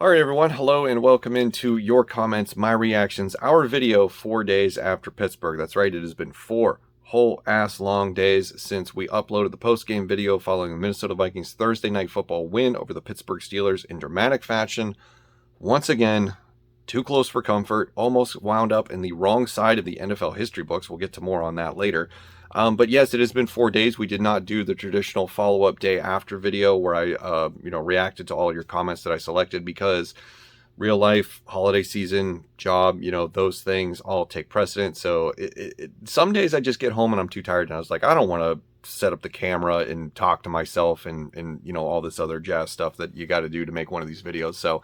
All right, everyone. Hello and welcome into your comments, my reactions, our video 4 days after Pittsburgh. That's right. It has been 4 whole ass long days since we uploaded the post-game video following the Minnesota Vikings Thursday night football win over the Pittsburgh Steelers in dramatic fashion. Once again, too close for comfort, almost wound up in the wrong side of the NFL history books. We'll get to more on that later. But yes, it has been 4 days. We did not do the traditional follow-up day after video where I, reacted to all your comments that I selected because real life, holiday season, job, those things all take precedent. So some days I just get home and I'm too tired and I was like, I don't want to set up the camera and talk to myself and all this other jazz stuff that you got to do to make one of these videos. So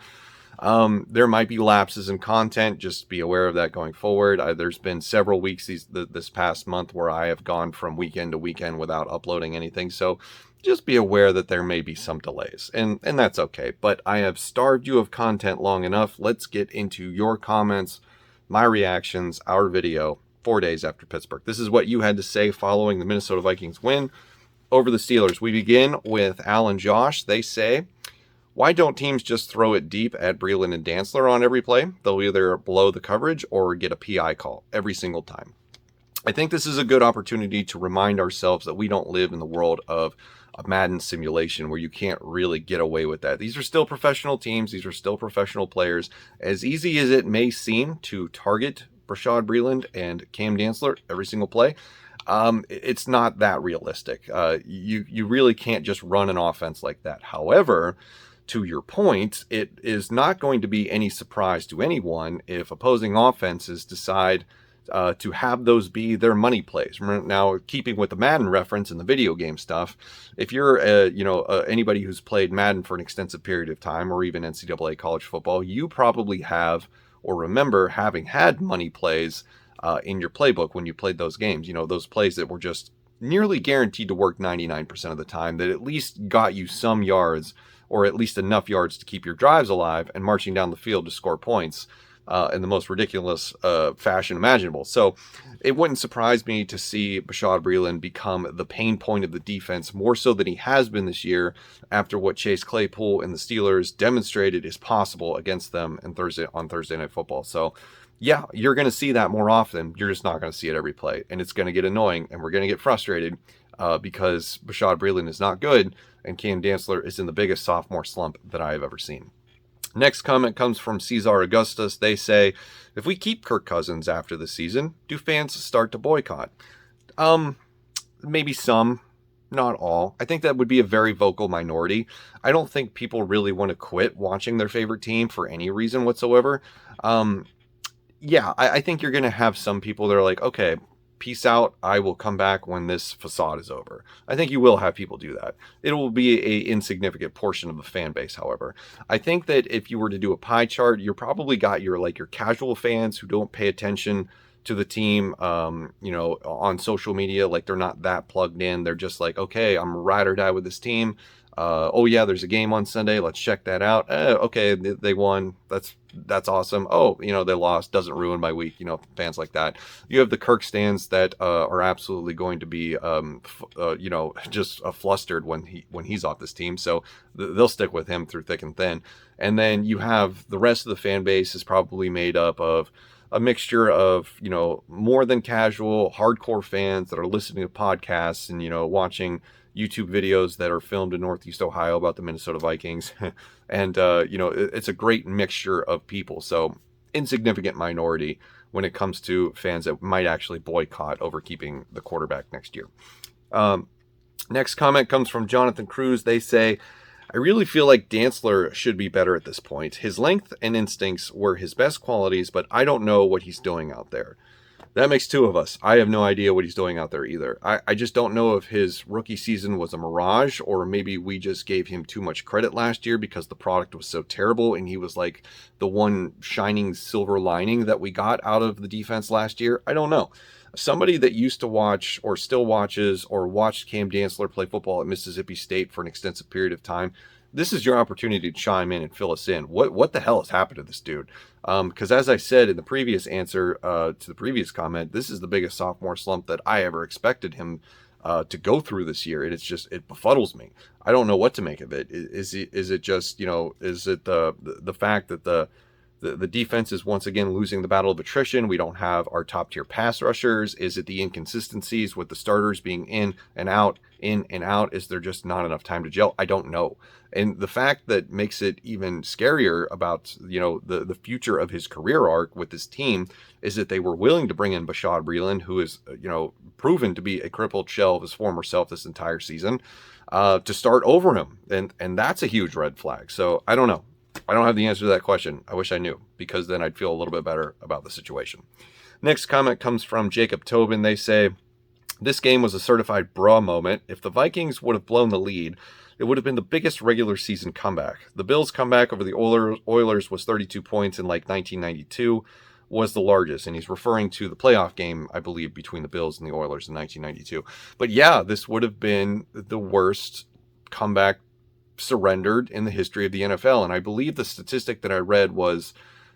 there might be lapses in content. Just be aware of that going forward. There's been several weeks this past month where I have gone from weekend to weekend without uploading anything. So just be aware that there may be some delays, and that's okay. But I have starved you of content long enough. Let's get into your comments, my reactions, our video 4 days after Pittsburgh. This is what you had to say following the Minnesota Vikings win over the Steelers. We begin with Al and Josh. They say, why don't teams just throw it deep at Breeland and Dantzler on every play? They'll either blow the coverage or get a PI call every single time. I think this is a good opportunity to remind ourselves that we don't live in the world of a Madden simulation where you can't really get away with that. These are still professional teams. These are still professional players. As easy as it may seem to target Bashaud Breeland and Cam Dantzler every single play, it's not that realistic. You really can't just run an offense like that. However, to your point, it is not going to be any surprise to anyone if opposing offenses decide to have those be their money plays. Now, keeping with the Madden reference and the video game stuff, if you're anybody who's played Madden for an extensive period of time, or even NCAA college football, you probably have or remember having had money plays in your playbook when you played those games. Those plays that were just nearly guaranteed to work 99% of the time, that at least got you some yards, or at least enough yards to keep your drives alive and marching down the field to score points in the most ridiculous fashion imaginable. So it wouldn't surprise me to see Bashaud Breeland become the pain point of the defense more so than he has been this year, after what Chase Claypool and the Steelers demonstrated is possible against them on Thursday Night Football. So yeah, you're going to see that more often. You're just not going to see it every play, and it's going to get annoying, and we're going to get frustrated because Bashaud Breeland is not good, and Cam Dantzler is in the biggest sophomore slump that I have ever seen. Next comment comes from Cesar Augustus. They say, if we keep Kirk Cousins after the season, do fans start to boycott? Maybe some, not all. I think that would be a very vocal minority. I don't think people really want to quit watching their favorite team for any reason whatsoever. I think you're going to have some people that are like, okay, peace out, I will come back when this facade is over. I think you will have people do that. It will be an insignificant portion of the fan base, however. I think that if you were to do a pie chart, you're probably got your casual fans who don't pay attention to the team, on social media. Like, they're not that plugged in. They're just like, okay, I'm ride or die with this team. Oh yeah, there's a game on Sunday. Let's check that out. Okay, they won. That's awesome. Oh, they lost. Doesn't ruin my week. Fans like that. You have the Kirk stands that are absolutely going to be, just flustered when he's off this team. So they'll stick with him through thick and thin. And then you have the rest of the fan base is probably made up of a mixture of, more than casual, hardcore fans that are listening to podcasts and, watching YouTube videos that are filmed in Northeast Ohio about the Minnesota Vikings. And, it's a great mixture of people. So insignificant minority when it comes to fans that might actually boycott over keeping the quarterback next year. Next comment comes from Jonathan Cruz. They say, I really feel like Dantzler should be better at this point. His length and instincts were his best qualities, but I don't know what he's doing out there. That makes two of us. I have no idea what he's doing out there either. I just don't know if his rookie season was a mirage, or maybe we just gave him too much credit last year because the product was so terrible and he was like the one shining silver lining that we got out of the defense last year. I don't know. Somebody that used to watch or still watches or watched Cam Dantzler play football at Mississippi State for an extensive period of time, this is your opportunity to chime in and fill us in. What the hell has happened to this dude? Because as I said in the previous answer to the previous comment, this is the biggest sophomore slump that I ever expected him to go through this year, and it befuddles me. I don't know what to make of it. Is it just, is it the fact that the defense is once again losing the battle of attrition? We don't have our top tier pass rushers. Is it the inconsistencies with the starters being in and out? Is there just not enough time to gel? I don't know. And the fact that makes it even scarier about, the future of his career arc with this team is that they were willing to bring in Bashaud Breeland, who is, proven to be a crippled shell of his former self this entire season, to start over him. And that's a huge red flag. So I don't know. I don't have the answer to that question. I wish I knew, because then I'd feel a little bit better about the situation. Next comment comes from Jacob Tobin. They say, this game was a certified bra moment. If the Vikings would have blown the lead, it would have been the biggest regular season comeback. The Bills' comeback over the Oilers was 32 points in 1992, was the largest. And he's referring to the playoff game, I believe, between the Bills and the Oilers in 1992. But yeah, this would have been the worst comeback surrendered in the history of the NFL. And I believe the statistic that I read was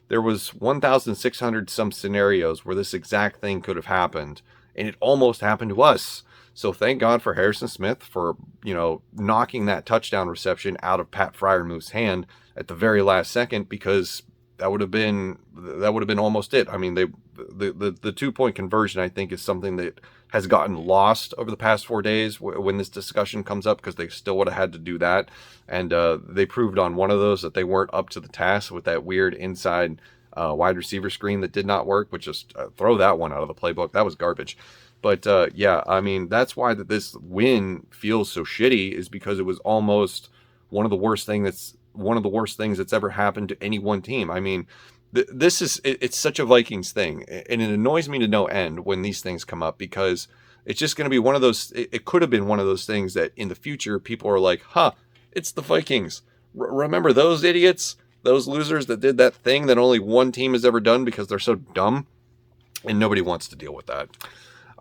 there was 1,600 some scenarios where this exact thing could have happened, and it almost happened to us. So thank God for Harrison Smith for, knocking that touchdown reception out of Pat Fryermuth's hand at the very last second, because that would have been almost it. I mean, the 2-point conversion, I think, is something that has gotten lost over the past 4 days when this discussion comes up, because they still would have had to do that. And they proved on one of those that they weren't up to the task with that weird inside wide receiver screen that did not work, but just throw that one out of the playbook. That was garbage. But yeah, I mean, that's why this win feels so shitty, is because it was almost one of the worst things that's ever happened to any one team. I mean, it's such a Vikings thing, and it annoys me to no end when these things come up, because it's just going to be one of those. It could have been one of those things that in the future people are like, it's the Vikings. Remember those idiots, those losers that did that thing that only one team has ever done because they're so dumb, and nobody wants to deal with that.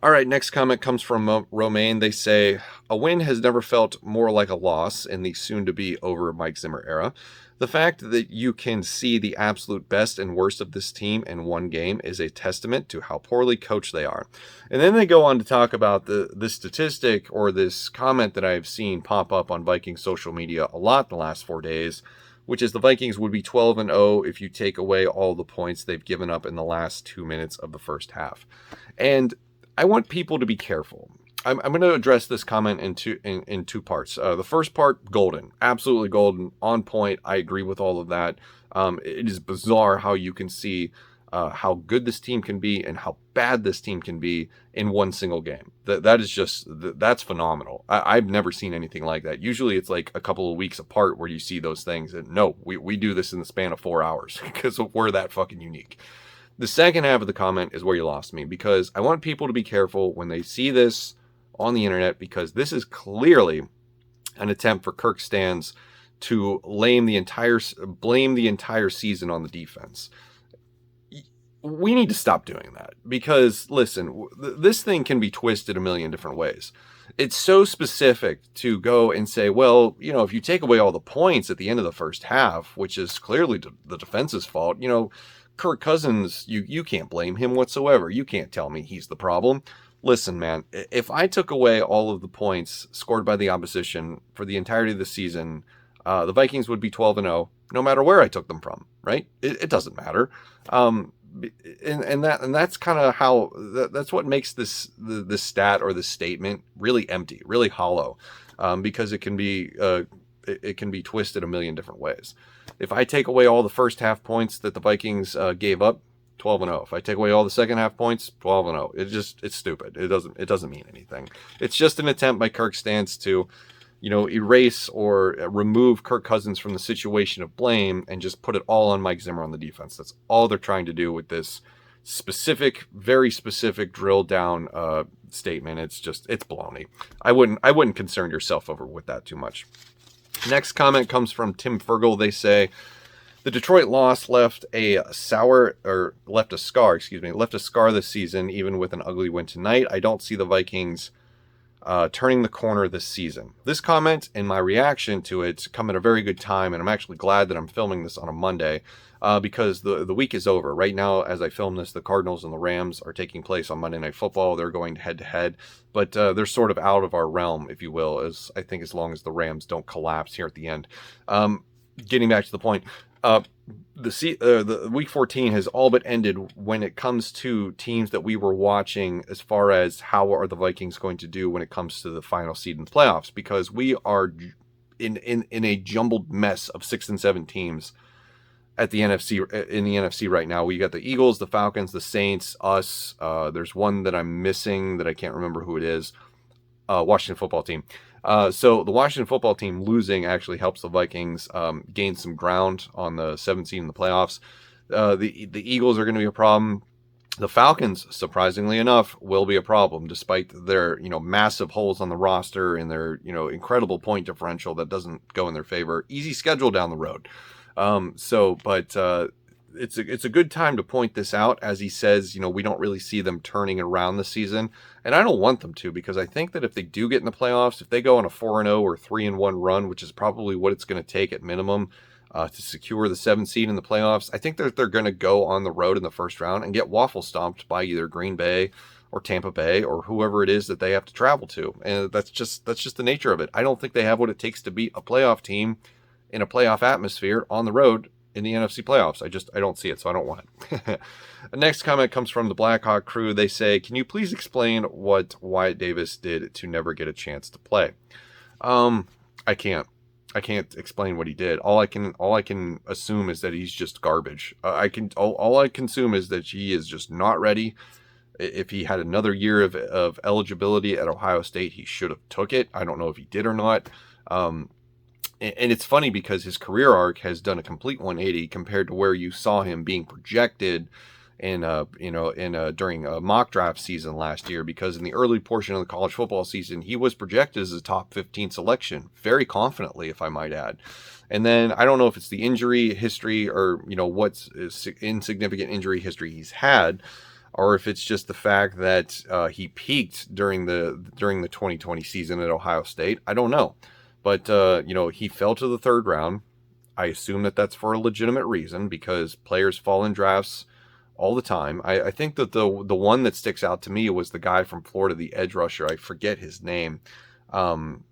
All right, next comment comes from Romaine. They say, a win has never felt more like a loss in the soon-to-be over Mike Zimmer era. The fact that you can see the absolute best and worst of this team in one game is a testament to how poorly coached they are. And then they go on to talk about the statistic, or this comment that I've seen pop up on Viking social media a lot in the last 4 days, which is the Vikings would be 12-0 if you take away all the points they've given up in the last 2 minutes of the first half. And I want people to be careful. I'm going to address this comment in two parts. The first part, golden, absolutely golden, on point. I agree with all of that. It is bizarre how you can see how good this team can be and how bad this team can be in one single game. That's phenomenal. I've never seen anything like that. Usually it's like a couple of weeks apart where you see those things. And no, we do this in the span of 4 hours because we're that fucking unique. The second half of the comment is where you lost me, because I want people to be careful when they see this on the internet, because this is clearly an attempt for Kirk Stands to blame the entire season on the defense. We need to stop doing that, because listen, this thing can be twisted a million different ways. It's so specific to go and say, well, if you take away all the points at the end of the first half, which is clearly the defense's fault, Kirk Cousins, you can't blame him whatsoever. You can't tell me he's the problem. Listen, man, if I took away all of the points scored by the opposition for the entirety of the season, the Vikings would be 12-0, no matter where I took them from, right? It doesn't matter. And that's kind of how, that's what makes this stat or this statement really empty, really hollow, because it can be twisted a million different ways. If I take away all the first half points that the Vikings gave up, 12-0. If I take away all the second half points, 12-0. It's stupid. It doesn't mean anything. It's just an attempt by Kirk Stands to, erase or remove Kirk Cousins from the situation of blame and just put it all on Mike Zimmer on the defense. That's all they're trying to do with this specific, very specific drilled down statement. It's baloney. I wouldn't concern yourself over with that too much. Next comment comes from Tim Fergel. They say, the Detroit loss left a scar this season, even with an ugly win tonight. I don't see the Vikings turning the corner this season. This comment and my reaction to it come at a very good time, and I'm actually glad that I'm filming this on a Monday because the week is over. Right now, as I film this, the Cardinals and the Rams are taking place on Monday Night Football. They're going head-to-head, but they're sort of out of our realm, if you will, as long as the Rams don't collapse here at the end. Getting back to the point, the week 14 has all but ended when it comes to teams that we were watching as far as how are the Vikings going to do when it comes to the final seed in the playoffs, because we are in a jumbled mess of 6 and 7 teams at the NFC right now. We got the Eagles, the Falcons, the Saints, us. There's one that I'm missing that I can't remember who it is. Washington football team. So the Washington football team losing actually helps the Vikings gain some ground on the 7th seed in the playoffs. The Eagles are going to be a problem. The Falcons, surprisingly enough, will be a problem despite their massive holes on the roster and their incredible point differential that doesn't go in their favor. Easy schedule down the road. It's a good time to point this out, as he says, we don't really see them turning around the season, and I don't want them to, because I think that if they do get in the playoffs, if they go on a 4-0 or 3-1 run, which is probably what it's going to take at minimum to secure the 7th seed in the playoffs, I think that they're going to go on the road in the first round and get waffle stomped by either Green Bay or Tampa Bay or whoever it is that they have to travel to, and that's just the nature of it. I don't think they have what it takes to beat a playoff team in a playoff atmosphere on the road in the NFC playoffs. I don't see it, so I don't want it. The next comment comes from the Blackhawk crew. They say, can you please explain what Wyatt Davis did to never get a chance to play? I can't explain what he did. All I can assume is that he's just garbage. All I can assume is that he is just not ready. If he had another year of eligibility at Ohio State, he should have took it. I don't know if he did or not. And it's funny because his career arc has done a complete 180 compared to where you saw him being projected during a mock draft season last year, because in the early portion of the college football season, he was projected as a top 15 selection very confidently, if I might add. And then I don't know if it's the injury history or, what's insignificant injury history he's had, or if it's just the fact that he peaked during the 2020 season at Ohio State. I don't know. But, he fell to the 3rd round. I assume that that's for a legitimate reason, because players fall in drafts all the time. I think that the one that sticks out to me was the guy from Florida, the edge rusher. I forget his name. Damn,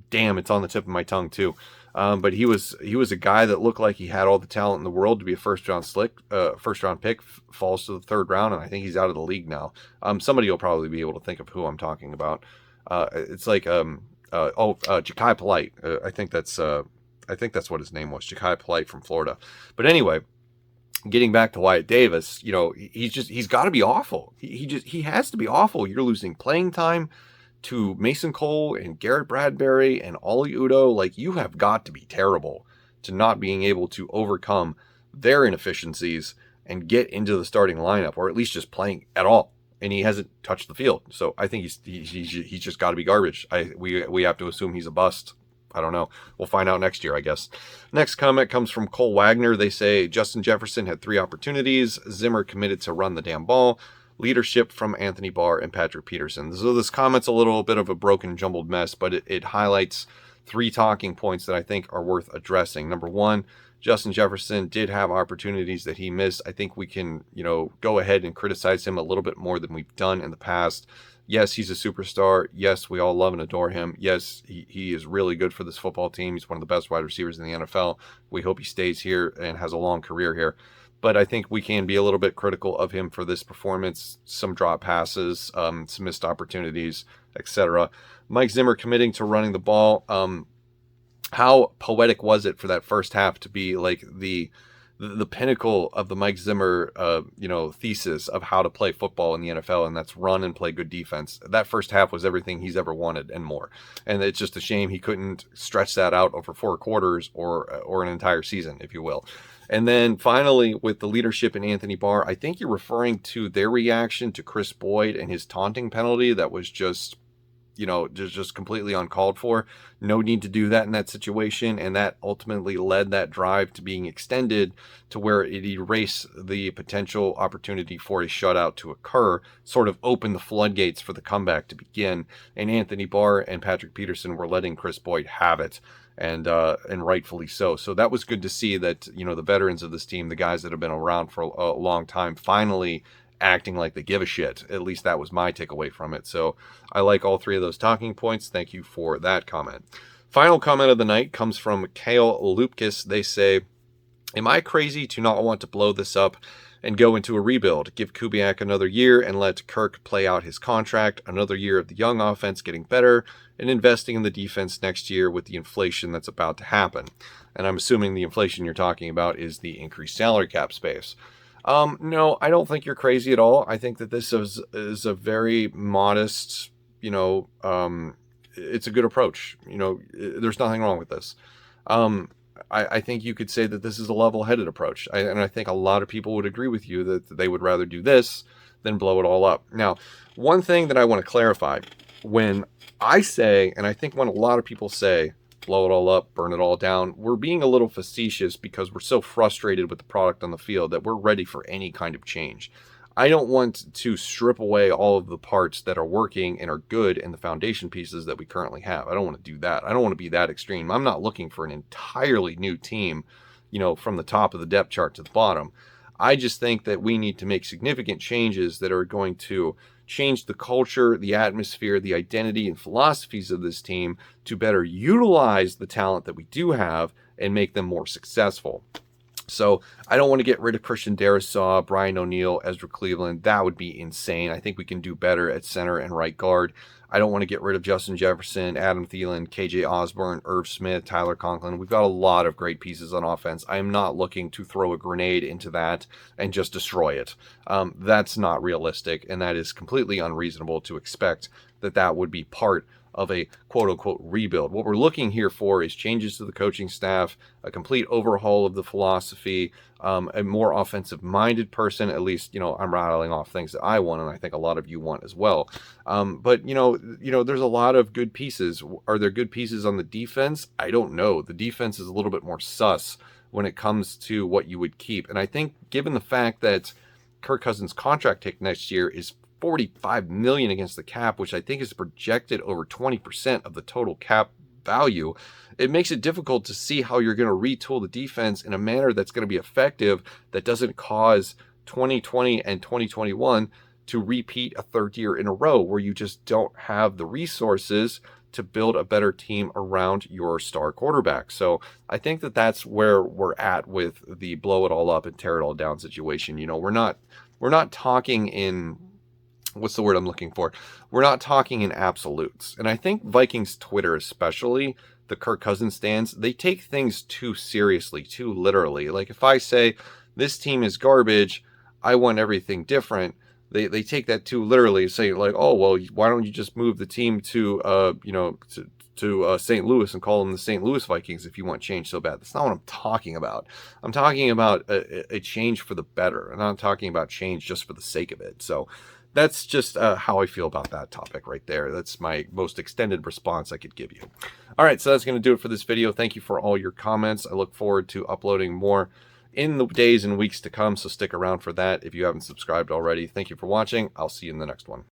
it's on the tip of my tongue too. But he was a guy that looked like he had all the talent in the world to be a first round pick, falls to the 3rd round, and I think he's out of the league now. Somebody will probably be able to think of who I'm talking about. It's like Ja'Kai Polite. I think that's what his name was, Ja'Kai Polite from Florida. But anyway, getting back to Wyatt Davis, he's got to be awful. He has to be awful. You're losing playing time to Mason Cole and Garrett Bradbury and Oli Udoh. Like, you have got to be terrible to not being able to overcome their inefficiencies and get into the starting lineup, or at least just playing at all. And he hasn't touched the field, so I think he's just got to be garbage. We have to assume he's a bust. I don't know. We'll find out next year, I guess. Next comment comes from Cole Wagner. They say Justin Jefferson had 3 opportunities. Zimmer committed to run the damn ball. Leadership from Anthony Barr and Patrick Peterson. So this comment's a little bit of a broken, jumbled mess, but it highlights 3 talking points that I think are worth addressing. Number 1. Justin Jefferson did have opportunities that he missed. I think we can, go ahead and criticize him a little bit more than we've done in the past. Yes, he's a superstar. Yes, we all love and adore him. Yes, he is really good for this football team. He's one of the best wide receivers in the NFL. We hope he stays here and has a long career here. But I think we can be a little bit critical of him for this performance. Some drop passes, some missed opportunities, etc. Mike Zimmer committing to running the ball. How poetic was it for that first half to be like the pinnacle of the Mike Zimmer, thesis of how to play football in the NFL, and that's run and play good defense. That first half was everything he's ever wanted and more. And it's just a shame he couldn't stretch that out over 4 quarters or an entire season, if you will. And then finally, with the leadership in Anthony Barr, I think you're referring to their reaction to Chris Boyd and his taunting penalty that was just just completely uncalled for. No need to do that in that situation, and that ultimately led that drive to being extended to where it erased the potential opportunity for a shutout to occur, sort of opened the floodgates for the comeback to begin, and Anthony Barr and Patrick Peterson were letting Chris Boyd have it, and rightfully so. So that was good to see that, the veterans of this team, the guys that have been around for a long time, finally acting like they give a shit. At least that was my takeaway from it. So I like all three of those talking points. Thank you for that comment. Final comment of the night comes from Kale Lupkis. They say, am I crazy to not want to blow this up and go into a rebuild? Give Kubiak another year and let Kirk play out his contract, another year of the young offense getting better, and investing in the defense next year with the inflation that's about to happen. And I'm assuming the inflation you're talking about is the increased salary cap space. No, I don't think you're crazy at all. I think that this is a very modest, it's a good approach. There's nothing wrong with this. I think you could say that this is a level-headed approach. And I think a lot of people would agree with you that they would rather do this than blow it all up. Now, one thing that I want to clarify, when I say, and I think when a lot of people say, blow it all up, burn it all down, we're being a little facetious because we're so frustrated with the product on the field that we're ready for any kind of change. I don't want to strip away all of the parts that are working and are good and the foundation pieces that we currently have. I don't want to do that. I don't want to be that extreme. I'm not looking for an entirely new team, from the top of the depth chart to the bottom. I just think that we need to make significant changes that are going to change the culture, the atmosphere, the identity, and philosophies of this team to better utilize the talent that we do have and make them more successful. So I don't want to get rid of Christian Darrisaw, Brian O'Neill, Ezra Cleveland. That would be insane. I think we can do better at center and right guard. I don't want to get rid of Justin Jefferson, Adam Thielen, KJ Osborne, Irv Smith, Tyler Conklin. We've got a lot of great pieces on offense. I am not looking to throw a grenade into that and just destroy it. That's not realistic, and that is completely unreasonable to expect that would be part of a quote-unquote rebuild. What we're looking here for is changes to the coaching staff, a complete overhaul of the philosophy, a more offensive-minded person. At least, I'm rattling off things that I want, and I think a lot of you want as well. But there's a lot of good pieces. Are there good pieces on the defense? I don't know. The defense is a little bit more sus when it comes to what you would keep. And I think given the fact that Kirk Cousins' contract take next year is $45 million against the cap, which I think is projected over 20% of the total cap value, it makes it difficult to see how you're going to retool the defense in a manner that's going to be effective, that doesn't cause 2020 and 2021 to repeat a third year in a row where you just don't have the resources to build a better team around your star quarterback. So I think that that's where we're at with the blow it all up and tear it all down situation. We're not talking in, what's the word I'm looking for? We're not talking in absolutes. And I think Vikings Twitter, especially the Kirk Cousins stands, they take things too seriously, too literally. Like if I say this team is garbage, I want everything different, they take that too literally, say like, oh, well, why don't you just move the team to St. Louis and call them the St. Louis Vikings if you want change so bad. That's not what I'm talking about. I'm talking about a change for the better. I'm not talking about change just for the sake of it. So that's just how I feel about that topic right there. That's my most extended response I could give you. All right, so that's going to do it for this video. Thank you for all your comments. I look forward to uploading more in the days and weeks to come, so stick around for that if you haven't subscribed already. Thank you for watching. I'll see you in the next one.